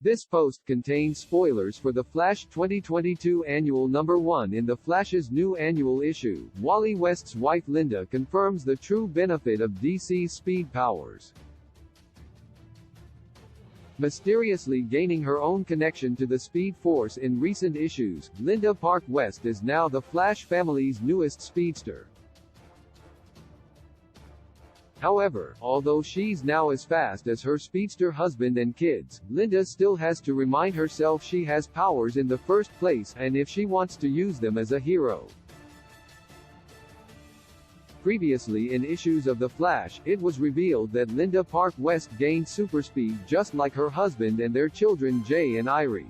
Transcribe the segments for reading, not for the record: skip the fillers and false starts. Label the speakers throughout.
Speaker 1: This post contains spoilers for The Flash 2022 Annual Number 1. In The Flash's new annual issue, Wally West's wife Linda confirms the true benefit of DC's speed powers. Mysteriously gaining her own connection to the Speed Force in recent issues, Linda Park West is now the Flash family's newest speedster. However, although she's now as fast as her speedster husband and kids, Linda still has to remind herself she has powers in the first place, and if she wants to use them as a hero. Previously in issues of The Flash, it was revealed that Linda Park West gained superspeed just like her husband and their children Jay and Irie.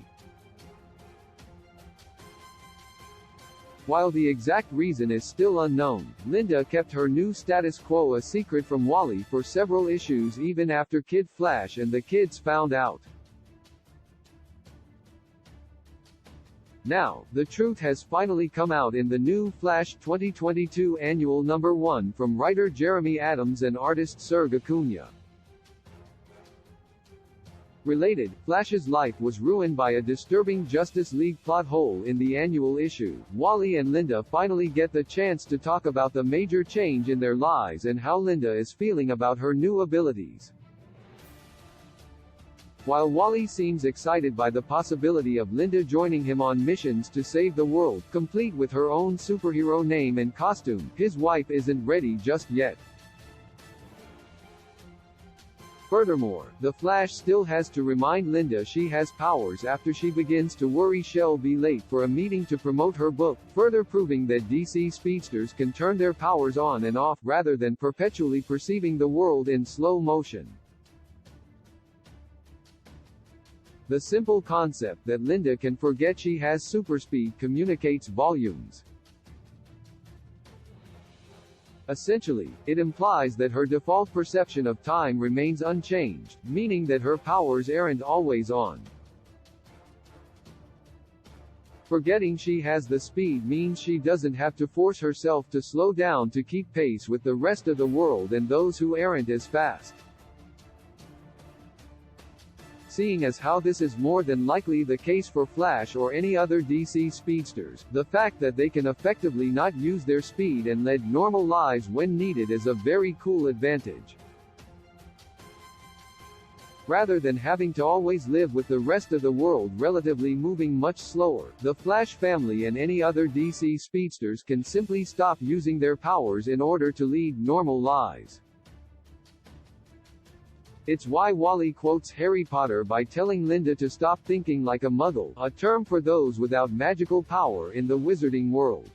Speaker 1: While the exact reason is still unknown, Linda kept her new status quo a secret from Wally for several issues even after Kid Flash and the kids found out. Now, the truth has finally come out in the new Flash 2022 Annual Number 1 from writer Jeremy Adams and artist Serge Acuna. Related, Flash's life was ruined by a disturbing Justice League plot hole in the annual issue. Wally and Linda finally get the chance to talk about the major change in their lives and how Linda is feeling about her new abilities. While Wally seems excited by the possibility of Linda joining him on missions to save the world, complete with her own superhero name and costume, his wife isn't ready just yet. Furthermore, the Flash still has to remind Linda she has powers after she begins to worry she'll be late for a meeting to promote her book, further proving that DC speedsters can turn their powers on and off, rather than perpetually perceiving the world in slow motion. The simple concept that Linda can forget she has superspeed communicates volumes. Essentially, it implies that her default perception of time remains unchanged, meaning that her powers aren't always on. Forgetting she has the speed means she doesn't have to force herself to slow down to keep pace with the rest of the world and those who aren't as fast. Seeing as how this is more than likely the case for Flash or any other DC speedsters, the fact that they can effectively not use their speed and lead normal lives when needed is a very cool advantage. Rather than having to always live with the rest of the world relatively moving much slower, the Flash family and any other DC speedsters can simply stop using their powers in order to lead normal lives. It's why Wally quotes Harry Potter by telling Linda to stop thinking like a muggle, a term for those without magical power in the wizarding world.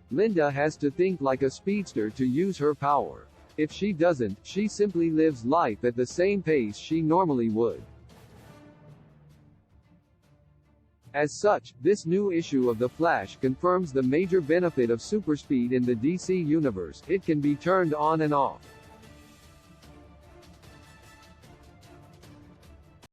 Speaker 1: Linda has to think like a speedster to use her power. If she doesn't, she simply lives life at the same pace she normally would. As such, this new issue of The Flash confirms the major benefit of superspeed in the DC universe: it can be turned on and off.